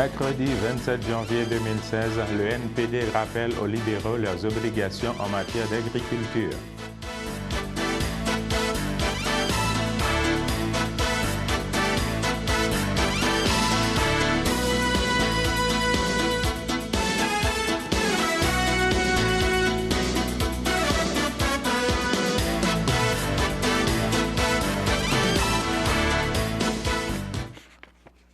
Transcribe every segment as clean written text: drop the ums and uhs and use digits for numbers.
Mercredi 27 janvier 2016, le NPD rappelle aux libéraux leurs obligations en matière d'agriculture.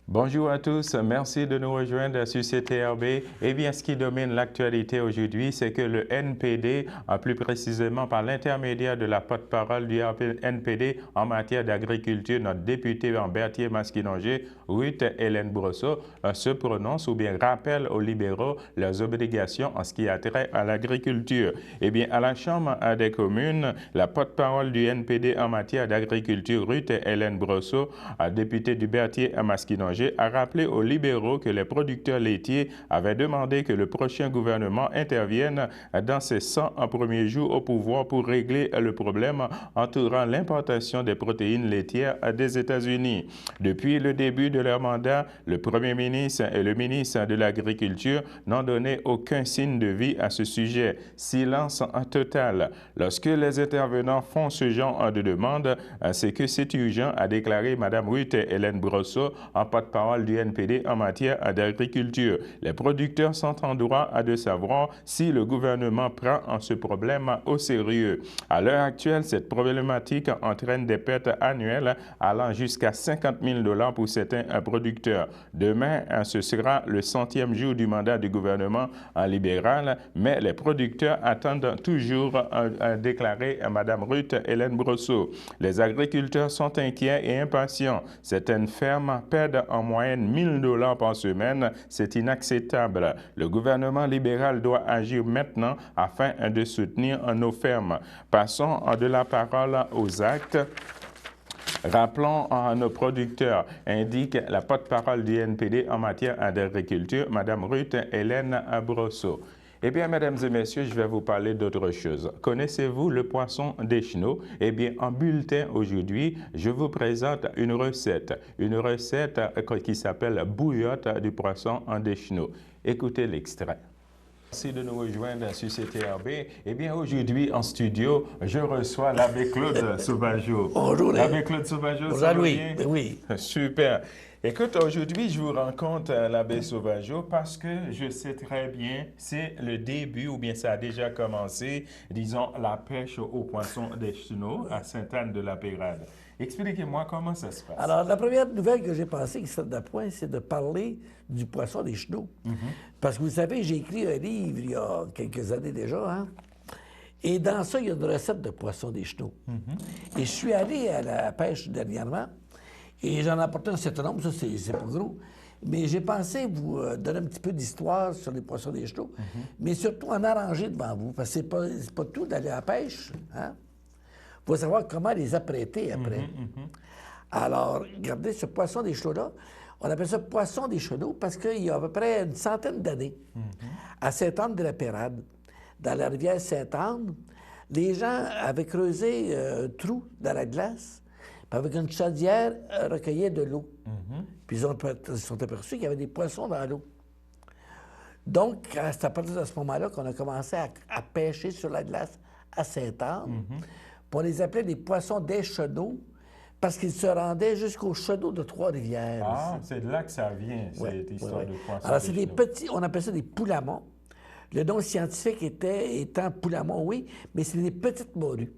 Bonjour à tous, merci de nous rejoindre sur CTRB. Eh bien, ce qui domine l'actualité aujourd'hui, c'est que le NPD, plus précisément par l'intermédiaire de la porte-parole du NPD en matière d'agriculture, notre député en Berthier-Maskinongé, Ruth Hélène Brosseau, se prononce ou bien rappelle aux libéraux leurs obligations en ce qui a trait à l'agriculture. Eh bien, à la Chambre des communes, la porte-parole du NPD en matière d'agriculture, Ruth Hélène Brosseau, députée du Berthier-Maskinongé, a rappelé aux libéraux que les producteurs laitiers avaient demandé que le prochain gouvernement intervienne dans ces 100 premiers jours au pouvoir pour régler le problème entourant l'importation des protéines laitières des États-Unis. Depuis le début de leur mandat, le Premier ministre et le ministre de l'Agriculture n'ont donné aucun signe de vie à ce sujet. Silence total. Lorsque les intervenants font ce genre de demande, c'est que c'est urgent, a déclaré Mme Ruth Hélène Brosseau en porte-parole du NPD en matière d'agriculture. Les producteurs sont en droit de savoir si le gouvernement prend ce problème au sérieux. À l'heure actuelle, cette problématique entraîne des pertes annuelles allant jusqu'à 50 000 $ pour certains producteurs. Demain, ce sera le 100e jour du mandat du gouvernement libéral, mais les producteurs attendent toujours, déclaré Mme Ruth Hélène Brosseau. Les agriculteurs sont inquiets et impatients. Certaines fermes perdent en moyenne 1 000 $ par semaine. C'est inacceptable. Le gouvernement libéral doit agir maintenant afin de soutenir nos fermes. Passons de la parole aux actes. Rappelons à nos producteurs, indique la porte-parole du NPD en matière d'agriculture, Mme Ruth Hélène Brosseau. Eh bien, mesdames et messieurs, je vais vous parler d'autre chose. Connaissez-vous le poisson des chenaux? Eh bien, en bulletin aujourd'hui, je vous présente une recette qui s'appelle bouillotte du poisson des chenaux. Écoutez l'extrait. Merci de nous rejoindre sur CTRB. Eh bien, aujourd'hui, en studio, je reçois l'abbé Claude Sauvageau. Bonjour. L'abbé Claude Sauvageau, bonjour, ça va Louis. bien? Oui. Super. Écoute, aujourd'hui, je vous rencontre l'abbé Sauvageau parce que je sais très bien, c'est le début ou bien ça a déjà commencé, disons, la pêche aux poissons des chenaux à Sainte-Anne-de-la-Pérade. Expliquez-moi comment ça se passe. Alors, la première nouvelle que j'ai pensée qui serait d'appoint, c'est de parler du poisson des chenaux. Parce que vous savez, j'ai écrit un livre il y a quelques années déjà, hein? Et dans ça, il y a une recette de poisson des chenaux. Et je suis allé à la pêche dernièrement, et j'en ai apporté un certain nombre, ça c'est pas gros. Mais j'ai pensé vous donner un petit peu d'histoire sur les poissons des chenaux, mais surtout en arranger devant vous, parce que c'est pas tout d'aller à la pêche, hein? Il faut savoir comment les apprêter après. Alors, regardez, ce poisson des chenaux-là, on appelle ça poisson des chenaux parce qu'il y a à peu près une centaine d'années, à Sainte-Anne-de-la-Pérade, dans la rivière Sainte-Anne, les gens avaient creusé un trou dans la glace, puis avec une chaudière, recueillaient de l'eau. Puis ils se sont aperçus qu'il y avait des poissons dans l'eau. Donc, c'est à partir de ce moment-là qu'on a commencé à pêcher sur la glace à Sainte-Anne. Puis on les appelait des poissons des chenaux parce qu'ils se rendaient jusqu'au chenaux de Trois-Rivières. Ah, c'est de là que ça vient, cette histoire de poissons. Alors, c'est des petits, on appelle ça des poulamons. Le nom scientifique étant poulamon, oui, mais c'est des petites morues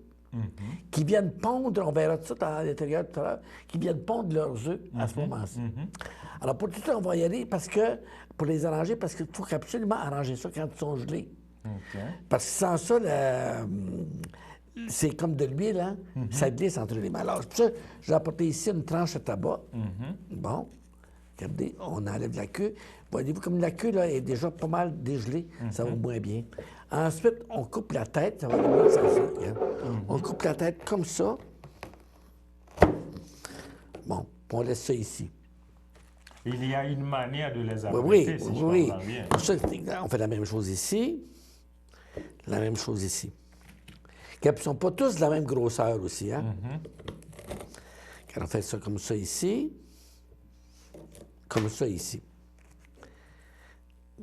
qui viennent pondre, on verra tout ça à l'intérieur tout à l'heure, qui viennent pondre leurs œufs à ce moment-ci. Alors, pour tout ça, on va y aller pour les arranger, parce qu'il faut absolument arranger ça quand ils sont gelés. Parce que sans ça, c'est comme de l'huile, hein? Ça glisse entre les mains. Alors, pour ça, j'ai apporté ici une tranche de tabac. Bon, regardez, on enlève la queue. Voyez-vous, comme la queue là, est déjà pas mal dégelée, ça va moins bien. Ensuite, on coupe la tête, ça va mieux sans ça. On coupe la tête comme ça. Bon, on laisse ça ici. Il y a une manière de les apprêter, si je comprends bien. Pour ça, on fait la même chose ici, la même chose ici. Ils ne sont pas tous de la même grosseur aussi, hein? Quand on fait ça comme ça ici,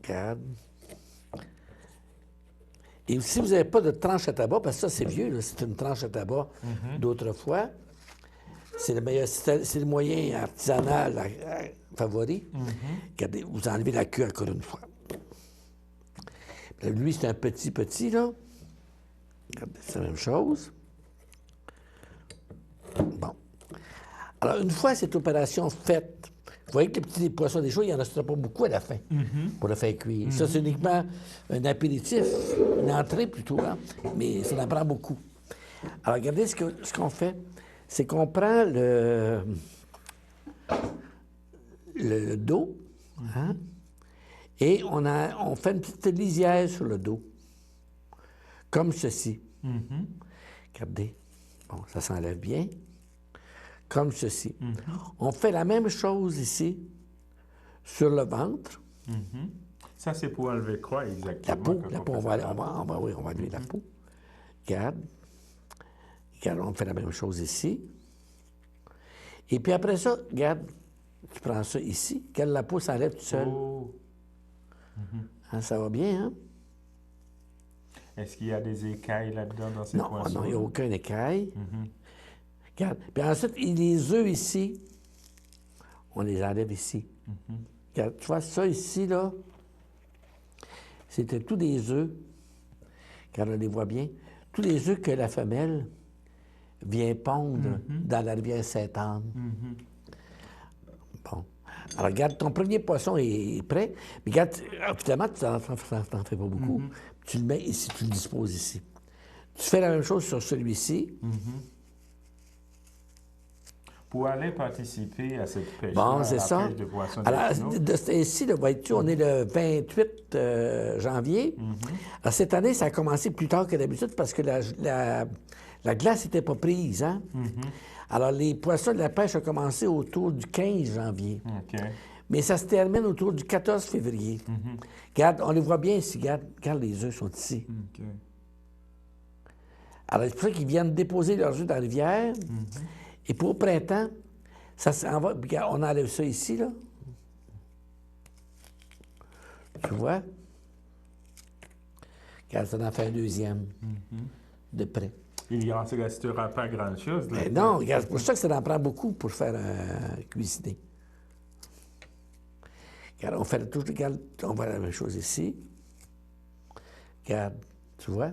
Regarde. Et si vous n'avez pas de tranche à tabac, parce que ça, c'est vieux, là, c'est une tranche à tabac d'autrefois, c'est le moyen artisanal favori. Regardez, vous enlevez la queue encore une fois. Là, lui, c'est un petit, là. Regardez, c'est la même chose. Bon. Alors, une fois cette opération faite, vous voyez que les petits poissons des choux, il n'y en restera pas beaucoup à la fin pour le faire cuire. Ça, c'est uniquement un apéritif, une entrée plutôt, hein? Mais ça en prend beaucoup. Alors, regardez ce qu'on fait. C'est qu'on prend le dos, hein? Et on fait une petite lisière sur le dos, comme ceci. Regardez. Bon, ça s'enlève bien. Comme ceci. On fait la même chose ici, sur le ventre. Ça, c'est pour enlever quoi exactement? La peau, on va enlever la peau. Regarde. Regarde, on fait la même chose ici. Et puis après ça, regarde, tu prends ça ici. Regarde, la peau s'enlève tout seul. Oh. Hein, ça va bien, hein? Est-ce qu'il y a des écailles là-dedans dans ces poissons? Non, il n'y a aucun écaille. Regarde. Puis ensuite, les œufs ici, on les enlève ici. Regarde, tu vois, ça ici, là, c'était tous des œufs, car on les voit bien, tous les œufs que la femelle vient pondre dans la rivière Sainte-Anne. Bon. Alors, regarde, ton premier poisson est prêt. Mais regarde, finalement, tu n'en fais pas beaucoup. Tu le mets ici, tu le disposes ici. Tu fais la même chose sur celui-ci. Pour aller participer à cette pêche, Bon, c'est ça. pêche de poissons Alors, ici, là, vois-tu, on est le 28 janvier. Alors, cette année, ça a commencé plus tard que d'habitude parce que la glace n'était pas prise. Hein? Alors, les poissons de la pêche ont commencé autour du 15 janvier. Mais ça se termine autour du 14 février. Regarde, on les voit bien ici. Regarde, les œufs sont ici. Alors, c'est pour ça qu'ils viennent déposer leurs œufs dans la rivière. Et pour au printemps, ça s'en va. Regarde, on enlève ça ici, là. Tu vois? Regarde, ça en fait un deuxième de près. Il n'y en restera pas grand-chose. Mais non, regarde, c'est pour ça que ça en prend beaucoup pour faire cuisiner. Regarde, on fait tout, regarde, on voit la même chose ici. Regarde, tu vois?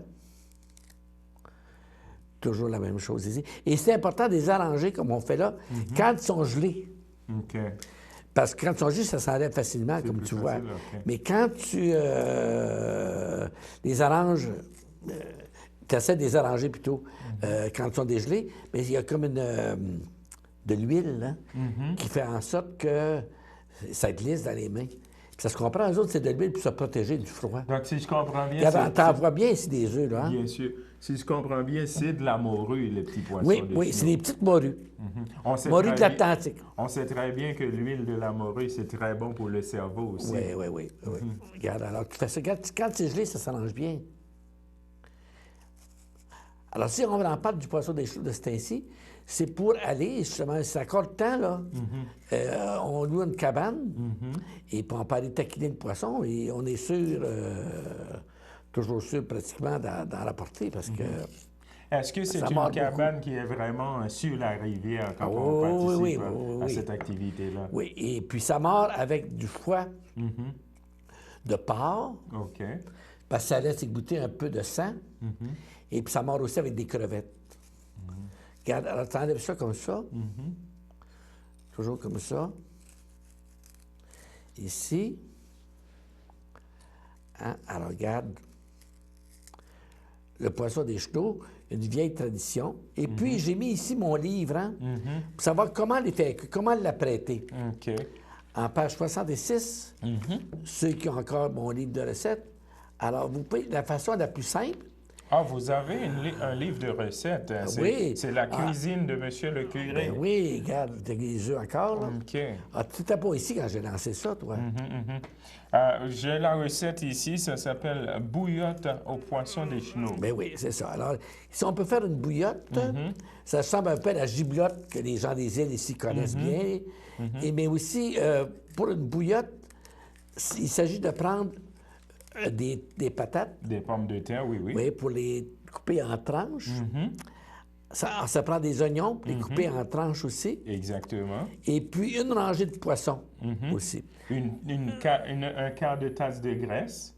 Toujours la même chose ici. Et c'est important de les arranger comme on fait là, quand ils sont gelés. Parce que quand ils sont gelés, ça s'enlève facilement, comme tu vois. Mais quand tu les arranges, tu essaies de les arranger plutôt quand ils sont dégelés, mais il y a comme de l'huile qui fait en sorte que ça glisse dans les mains. Puis ça se comprend, eux autres, c'est de l'huile pour se protéger du froid. Donc, si je comprends bien... T'en vois bien ici des œufs, là. Hein? Bien sûr. Si je comprends bien, c'est de la morue, les petits poissons. Oui, c'est des petites morues. Morues de l'Atlantique. On sait très bien que l'huile de la morue, c'est très bon pour le cerveau aussi. Oui. Regarde, alors tu fais ça. Quand c'est gelé, ça s'arrange bien. Alors, si on en parle du poisson des choux de ce temps-ci, c'est pour aller, justement, c'est encore le temps, là. On loue une cabane, et puis on peut aller taquiner le poisson, et on est sûr, toujours sûr pratiquement d'en rapporter, parce que... Est-ce que c'est une cabane qui est vraiment sur la rivière quand on participe à cette activité-là? Oui, et puis ça mord avec du foie de porc, parce que ça laisse égoutter un peu de sang, et puis ça mord aussi avec des crevettes. Regarde, alors tu enlèves ça comme ça. Toujours comme ça. Ici. Hein? Alors regarde. Le poisson des chenaux, une vieille tradition. Et puis j'ai mis ici mon livre, hein, pour savoir comment l'apprêter. En page 66, ceux qui ont encore mon livre de recettes, alors vous pouvez, la façon la plus simple. Ah, vous avez un livre de recettes. Oui. C'est la cuisine de Monsieur le curé. Ben oui, regarde, t'as les œufs encore, là. Ah, tu n'étais pas ici quand j'ai lancé ça, toi. J'ai la recette ici, ça s'appelle bouillotte au poisson des chenaux. Ben oui, c'est ça. Alors, si on peut faire une bouillotte, ça ressemble un peu à la giblotte que les gens des îles ici connaissent bien. Mais aussi, pour une bouillotte, il s'agit de prendre des patates. Des pommes de terre, oui, oui. Oui, pour les couper en tranches. Ça prend des oignons pour les couper en tranches aussi. Exactement. Et puis une rangée de poissons aussi. Un quart de tasse de graisse.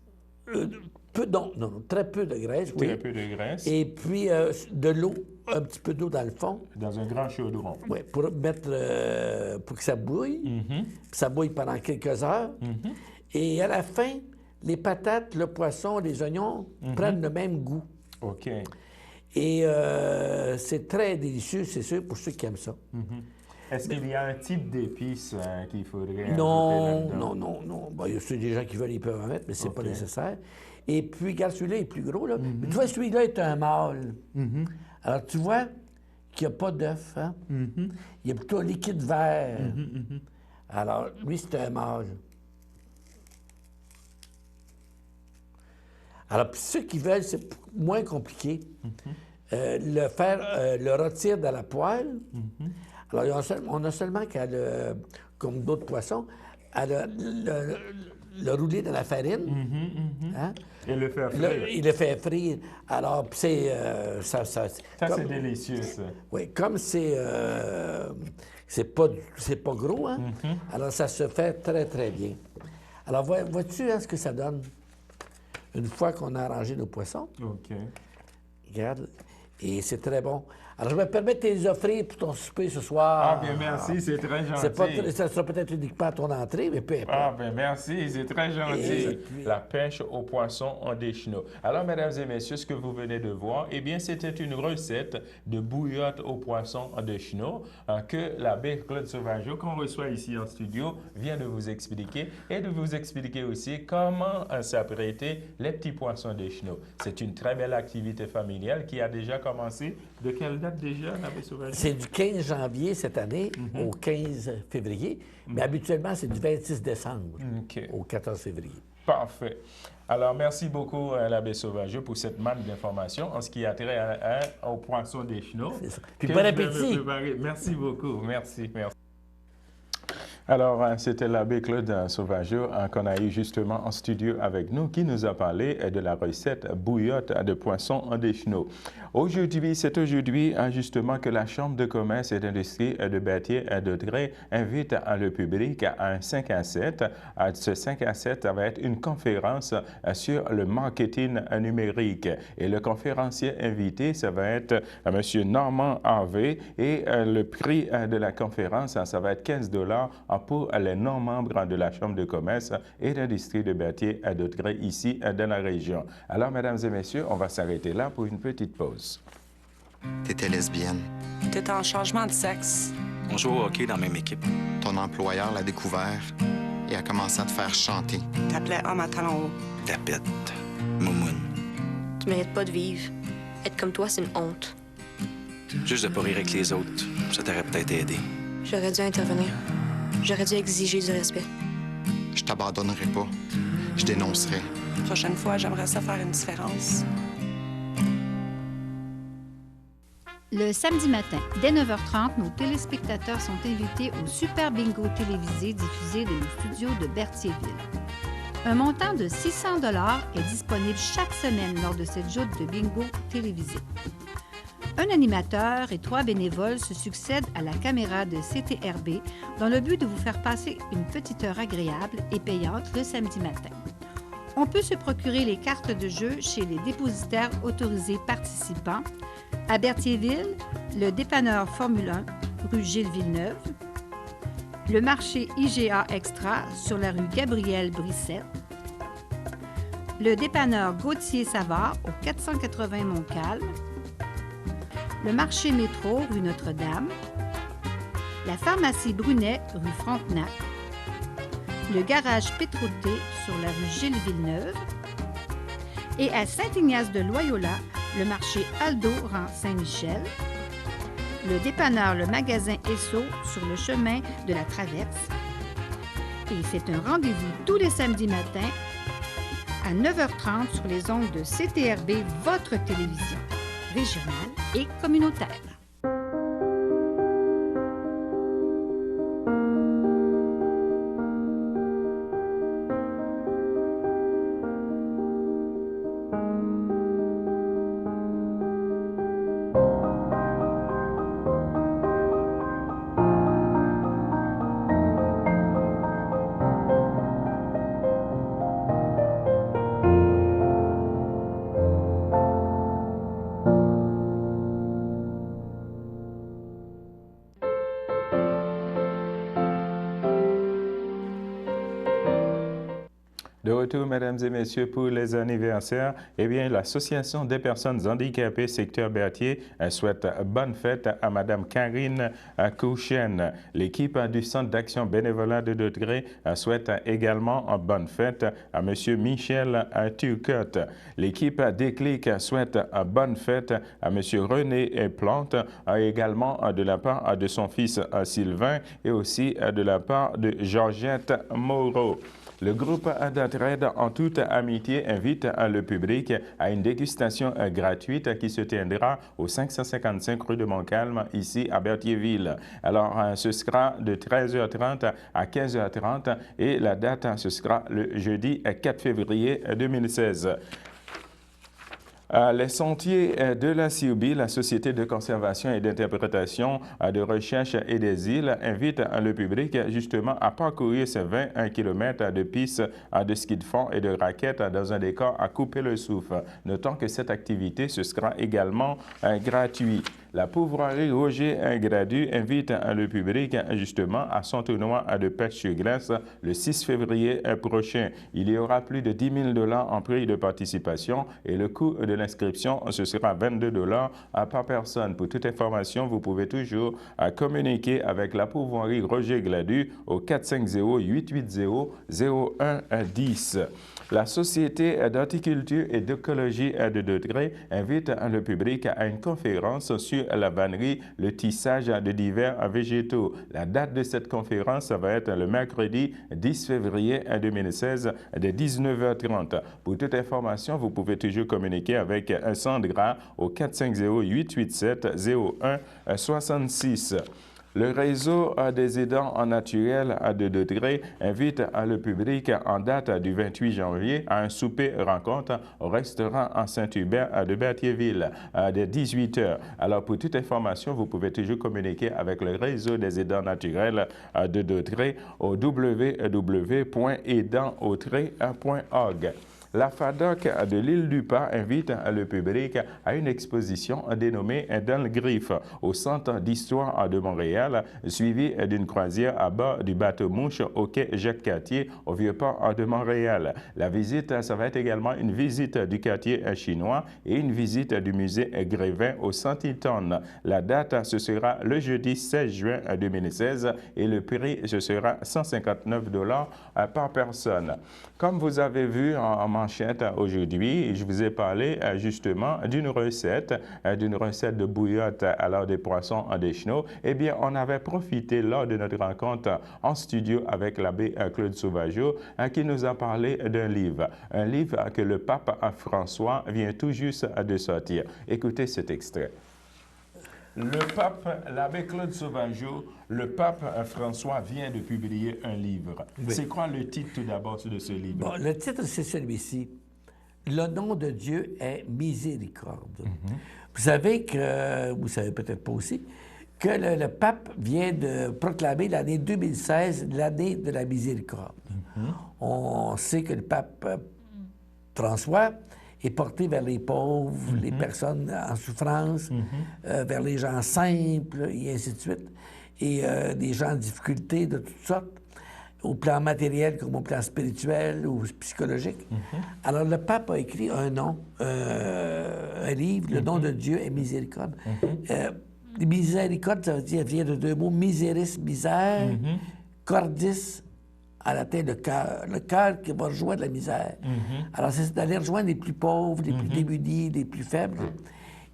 Non, très peu de graisse, oui. Très peu de graisse. Et puis de l'eau, un petit peu d'eau dans le fond. Dans un grand chaudron. Oui, pour mettre, pour que ça bouille. Puis ça bouille pendant quelques heures. Et à la fin, les patates, le poisson, les oignons prennent le même goût. OK. Et c'est très délicieux, c'est sûr, pour ceux qui aiment ça. Est-ce qu'il y a un type d'épices qu'il faudrait Non, ajouter là-dedans? non. Bon, il y a des gens qui veulent, ils peuvent en mettre, mais c'est pas nécessaire. Et puis, regarde, celui-là est plus gros, là. Mais tu vois, celui-là est un mâle. Alors, tu vois qu'il n'y a pas d'œuf, hein? Il y a plutôt un liquide vert. Alors, lui, c'est un mâle. Alors, puis ceux qui veulent, c'est moins compliqué. Le rôtir dans la poêle. Alors, on a seulement qu'à comme d'autres poissons, à le rouler dans la farine. Hein? Et le faire frire. Il le fait frire. Alors, c'est... Ça, c'est délicieux, ça. Oui, comme c'est pas gros, hein? Alors, ça se fait très, très bien. Alors, vois-tu ce que ça donne une fois qu'on a arrangé nos poissons? OK. Regarde. Et c'est très bon. Alors, je me permets de te les offrir pour ton souper ce soir. Ah, bien, merci, c'est très gentil. Ça sera peut-être uniquement à ton entrée, mais peu importe. Ah, bien, merci, c'est très gentil. La pêche aux poissons en Deschenaux. Alors, mesdames et messieurs, ce que vous venez de voir, eh bien, c'était une recette de bouillotte aux poissons en Deschenaux que l'abbé Claude Sauvageau, qu'on reçoit ici en studio, vient de vous expliquer et de vous expliquer aussi comment s'apprêter les petits poissons Deschenaux. C'est une très belle activité familiale qui a déjà commencé. De quelle date déjà, l'abbé Sauvageau? C'est du 15 janvier cette année au 15 février, mais habituellement, c'est du 26 décembre au 14 février. Parfait. Alors, merci beaucoup, l'abbé Sauvageau, pour cette manne d'informations en ce qui a trait aux poissons Deschenaux. Puis bon appétit! Merci beaucoup. Merci. Alors, c'était l'abbé Claude Sauvageau qu'on a eu justement en studio avec nous qui nous a parlé de la recette bouillotte de poissons en Deschenaux. C'est aujourd'hui justement que la Chambre de commerce et d'industrie de Berthier-de-Grès invite le public à un 5 à 7. Ce 5 à 7 va être une conférence sur le marketing numérique. Et le conférencier invité, ça va être M. Normand Harvey. Et le prix de la conférence, ça va être 15 $ pour les non-membres de la Chambre de commerce et d'industrie de Berthier-de-Grès ici dans la région. Alors, mesdames et messieurs, on va s'arrêter là pour une petite pause. T'étais lesbienne. T'étais en changement de sexe. On joue au hockey dans la même équipe. Ton employeur l'a découvert et a commencé à te faire chanter. T'appelais homme à talons hauts. Tapette. Moumoune. Tu mérites pas de vivre. Être comme toi, c'est une honte. Juste de pas rire avec les autres, ça t'aurait peut-être aidé. J'aurais dû intervenir. J'aurais dû exiger du respect. Je t'abandonnerai pas. Je dénoncerai. Prochaine fois, j'aimerais ça faire une différence. Le samedi matin, dès 9h30, nos téléspectateurs sont invités au Super Bingo télévisé diffusé de nos studios de Berthierville. Un montant de 600 $ est disponible chaque semaine lors de cette joute de bingo télévisé. Un animateur et 3 bénévoles se succèdent à la caméra de CTRB dans le but de vous faire passer une petite heure agréable et payante le samedi matin. On peut se procurer les cartes de jeu chez les dépositaires autorisés participants à Berthierville, le dépanneur Formule 1, rue Gilles Villeneuve, le marché IGA Extra sur la rue Gabriel Brissette, le dépanneur Gauthier Savard au 480 Montcalm, le marché Métro, rue Notre-Dame, la pharmacie Brunet, rue Frontenac, le garage Pétroté sur la rue Gilles Villeneuve et à Saint-Ignace-de-Loyola, le marché Aldo, rang Saint-Michel, le dépanneur Le Magasin Esso sur le chemin de la Traverse. Et c'est un rendez-vous tous les samedis matins à 9h30 sur les ondes de CTRB, votre télévision régionale et communautaire. De retour, mesdames et messieurs, pour les anniversaires, eh bien, l'Association des personnes handicapées secteur Berthier souhaite bonne fête à Madame Karine Kouchen. L'équipe du Centre d'action bénévolat de Degré souhaite également bonne fête à Monsieur Michel Turcotte. L'équipe Déclic souhaite bonne fête à Monsieur René Plante, également de la part de son fils Sylvain et aussi de la part de Georgette Moreau. Le groupe d'entraide en toute amitié invite le public à une dégustation gratuite qui se tiendra au 555 rue de Montcalm, ici à Berthierville. Alors, ce sera de 13h30 à 15h30 et la date, ce sera le jeudi 4 février 2016. Les Sentiers de la CIOB, la Société de conservation et d'interprétation de recherche et des îles, invite le public justement à parcourir ces 21 km de pistes de ski de fond et de raquettes dans un décor à couper le souffle. Notons que cette activité, ce sera également gratuit. La Poivrerie Roger Gradu invite le public justement à son tournoi de pêche sur glace le 6 février prochain. Il y aura plus de 10 000 $ en prix de participation et le coût de l'inscription, ce sera 22 $ par personne. Pour toute information, vous pouvez toujours communiquer avec la Poivrerie Roger Gradu au 450-880-0110. La Société d'horticulture et d'écologie de Degré invite le public à une conférence sur la vannerie, le tissage de divers végétaux. La date de cette conférence va être le mercredi 10 février 2016 de 19h30. Pour toute information, vous pouvez toujours communiquer avec Sandra au 450-887-0166. Le réseau des aidants en naturel de Degré invite le public en date du 28 janvier à un souper rencontre au restaurant en Saint-Hubert de Berthierville de 18h. Alors, pour toute information, vous pouvez toujours communiquer avec le réseau des aidants naturels de Degré au www.aidantautré.org. La FADOC de l'île du Pas invite le public à une exposition dénommée Dans le Griffe au Centre d'histoire de Montréal, suivie d'une croisière à bord du bateau-mouche au quai Jacques-Cartier au Vieux-Port de Montréal. La visite, ça va être également une visite du quartier chinois et une visite du musée Grévin au Centilton. La date, ce sera le jeudi 16 juin 2016 et le prix, ce sera 159 $ par personne. Comme vous avez vu en manchette aujourd'hui, je vous ai parlé justement d'une recette de bouillotte alors des poissons des chenaux. Eh bien, on avait profité lors de notre rencontre en studio avec l'abbé Claude Sauvageau qui nous a parlé d'un livre que le pape François vient tout juste de sortir. Écoutez cet extrait. L'abbé Claude Sauvageau, le pape François vient de publier un livre. Oui. C'est quoi le titre tout d'abord de ce livre? Bon, le titre, c'est celui-ci. Le nom de Dieu est miséricorde. Vous savez que, vous savez peut-être pas aussi, que le pape vient de proclamer l'année 2016 l'année de la miséricorde. On sait que le pape François est porté vers les pauvres, les personnes en souffrance, vers les gens simples, et ainsi de suite, et des gens en difficulté de toutes sortes, au plan matériel comme au plan spirituel ou psychologique. Alors, le pape a écrit un livre, Le nom de Dieu est miséricorde. Miséricorde, ça veut dire, vient de deux mots, miseris, misère, cordis, en latin, le cœur qui va rejoindre la misère. Alors, c'est d'aller rejoindre les plus pauvres, les plus démunis, les plus faibles.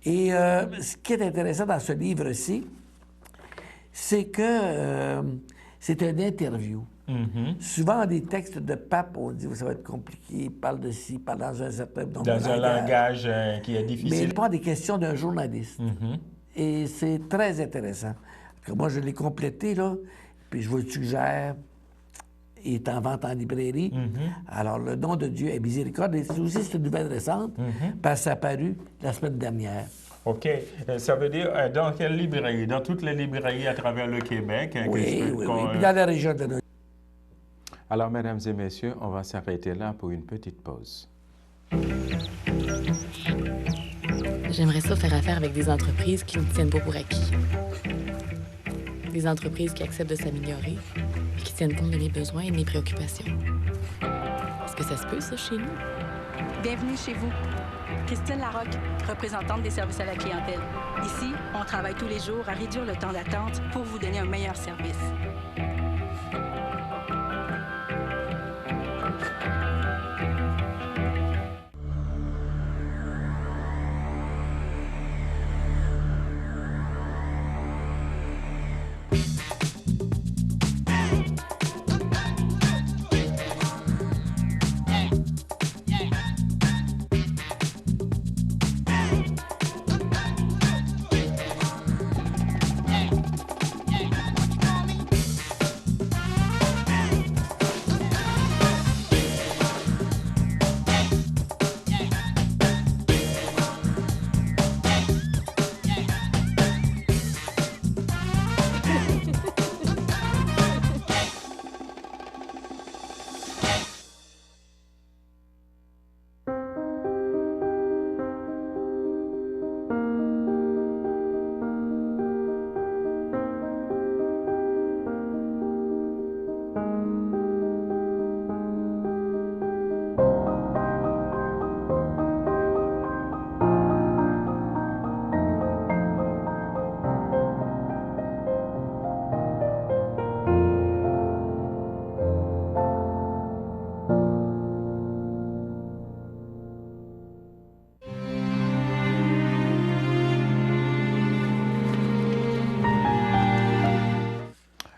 Et ce qui est intéressant dans ce livre-ci, c'est que c'est une interview. Souvent, des textes de pape, on dit ça va être compliqué, il parle de ci, parle dans un certain langage qui est difficile. Mais il répond à des questions d'un journaliste. Et c'est très intéressant. Moi, je l'ai complété, là, puis je vous le suggère. Il est en vente en librairie. Alors, le nom de Dieu est miséricorde. Et c'est aussi une nouvelle récente, parce que ça a paru la semaine dernière. OK. Ça veut dire dans quelle librairie? Dans toutes les librairies à travers le Québec? Oui. Puis dans la région de notre... Alors, mesdames et messieurs, on va s'arrêter là pour une petite pause. J'aimerais ça faire affaire avec des entreprises qui ne tiennent pas pour acquis. Des entreprises qui acceptent de s'améliorer et qui tiennent compte de mes besoins et de mes préoccupations. que ça se peut, ça, chez nous? Bienvenue chez vous. Christine Larocque, représentante des services à la clientèle. Ici, on travaille tous les jours à réduire le temps d'attente pour vous donner un meilleur service.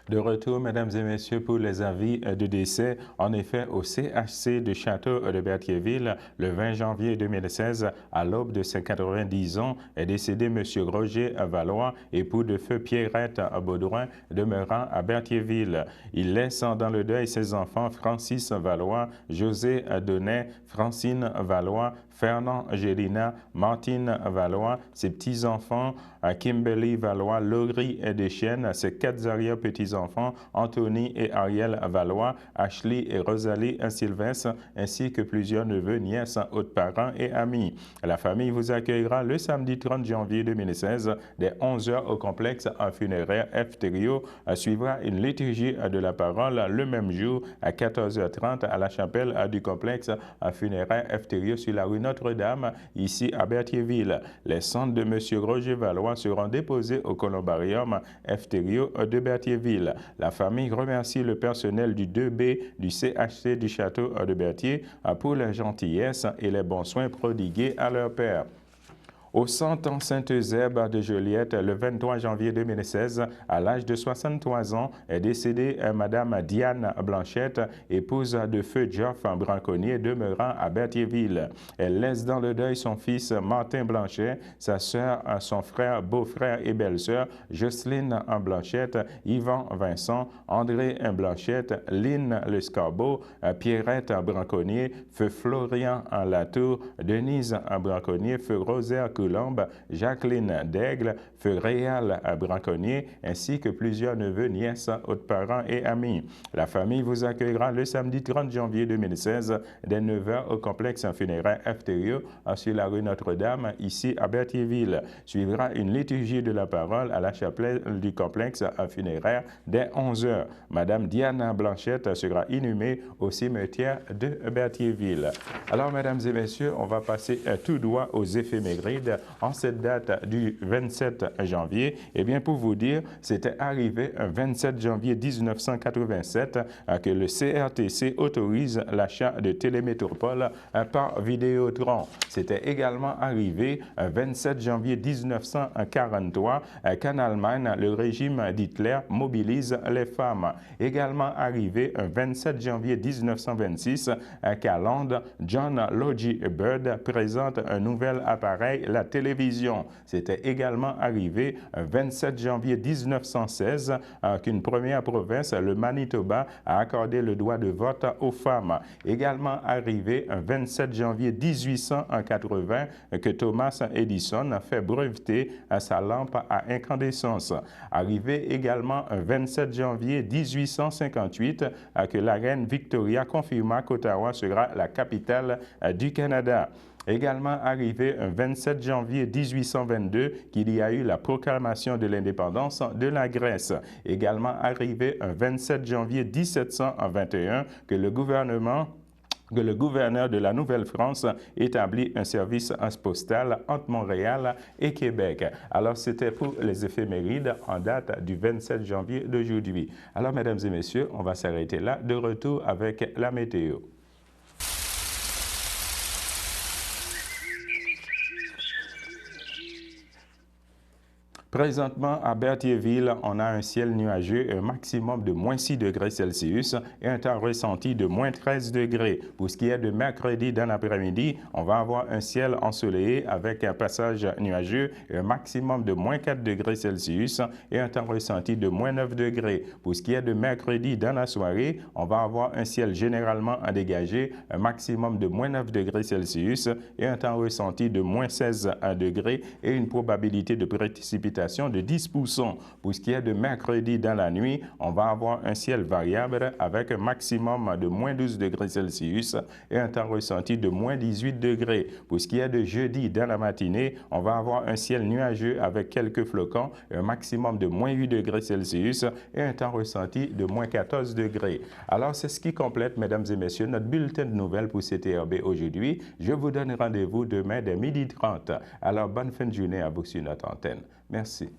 De retour, mesdames et messieurs, pour les avis de décès. En effet, au CHC du Château de Berthierville, le 20 janvier 2016, à l'aube de ses 90 ans, est décédé M. Roger Valois, époux de feu Pierrette Baudouin, demeurant à Berthierville. Il laisse dans le deuil ses enfants Francis Valois, José Donnet, Francine Valois, Fernand Gélina, Martine Valois, ses petits-enfants, Kimberly Valois, Laurie Deschênes, ses 4 arrière-petits-enfants, Anthony et Ariel Valois, Ashley et Rosalie Sylvestre, ainsi que plusieurs neveux, nièces, autres parents et amis. La famille vous accueillera le samedi 30 janvier 2016, dès 11h au complexe funéraire Efterio. Suivra une liturgie de la parole le même jour à 14h30 à la chapelle du complexe funéraire Efterio sur la rue Notre-Dame, ici à Berthierville. Les cendres de M. Roger Valois seront déposés au columbarium Efterio de Berthierville. La famille remercie le personnel du 2B du CHC du Château de Berthier pour la gentillesse et les bons soins prodigués à leur père. Au centre Sainte-Eusèbe de Joliette, le 23 janvier 2016, à l'âge de 63 ans, est décédée Mme Diane Blanchette, épouse de feu Geoff Braconnier, demeurant à Berthierville. Elle laisse dans le deuil son fils Martin Blanchet, sa sœur, son frère, beau-frère et belle-sœur Jocelyne Blanchette, Yvan Vincent, André Blanchette, Lynn Lescarbeau, Pierrette Braconnier, feu Florian Latour, Denise Braconnier, feu Rosaire Coulombe, Jacqueline Daigle, feu Réal Braconnier, ainsi que plusieurs neveux, nièces, autres parents et amis. La famille vous accueillera le samedi 30 janvier 2016 dès 9h au complexe funéraire Efterio sur la rue Notre-Dame, ici à Berthierville. Suivra une liturgie de la parole à la chapelle du complexe funéraire dès 11h. Madame Diane Blanchette sera inhumée au cimetière de Berthierville. Alors, mesdames et messieurs, on va passer tout droit aux éphémérides en cette date du 27 janvier. Eh bien, pour vous dire, c'était arrivé un 27 janvier 1987 que le CRTC autorise l'achat de Télémétropole par Vidéotron. C'était également arrivé un 27 janvier 1943 qu'en Allemagne, le régime d'Hitler mobilise les femmes. Également arrivé un 27 janvier 1926 qu'à Londres, John Logie Bird présente un nouvel appareil, la télévision. C'était également arrivé un 27 janvier 1916 qu'une première province, le Manitoba, a accordé le droit de vote aux femmes. Également arrivé un 27 janvier 1880 que Thomas Edison a fait breveter sa lampe à incandescence. Arrivé également un 27 janvier 1858 que la reine Victoria confirma qu'Ottawa sera la capitale du Canada. Également arrivé un 27 janvier 1822 qu'il y a eu la proclamation de l'indépendance de la Grèce. Également arrivé un 27 janvier 1721 que le gouvernement que le gouverneur de la Nouvelle-France établit un service postal entre Montréal et Québec. Alors, c'était pour les éphémérides en date du 27 janvier d'aujourd'hui. Alors, mesdames et messieurs, on va s'arrêter là. De retour avec la météo. Présentement, à Berthierville, on a un ciel nuageux, un maximum de moins 6 degrés Celsius et un temps ressenti de moins 13 degrés. Pour ce qui est de mercredi dans l'après-midi, on va avoir un ciel ensoleillé avec un passage nuageux et un maximum de moins 4 degrés Celsius et un temps ressenti de moins 9 degrés. Pour ce qui est de mercredi dans la soirée, on va avoir un ciel généralement dégagé, un maximum de moins 9 degrés Celsius et un temps ressenti de moins 16 degrés et une probabilité de précipitation de 10%. Pour ce qui est de mercredi dans la nuit, on va avoir un ciel variable avec un maximum de moins 12 degrés Celsius et un temps ressenti de moins 18 degrés. Pour ce qui est de jeudi dans la matinée, on va avoir un ciel nuageux avec quelques flocons, un maximum de moins 8 degrés Celsius et un temps ressenti de moins 14 degrés. Alors, c'est ce qui complète, mesdames et messieurs, notre bulletin de nouvelles pour CTRB aujourd'hui. Je vous donne rendez-vous demain dès 12h30. Alors, bonne fin de journée à vous sur notre antenne. Merci.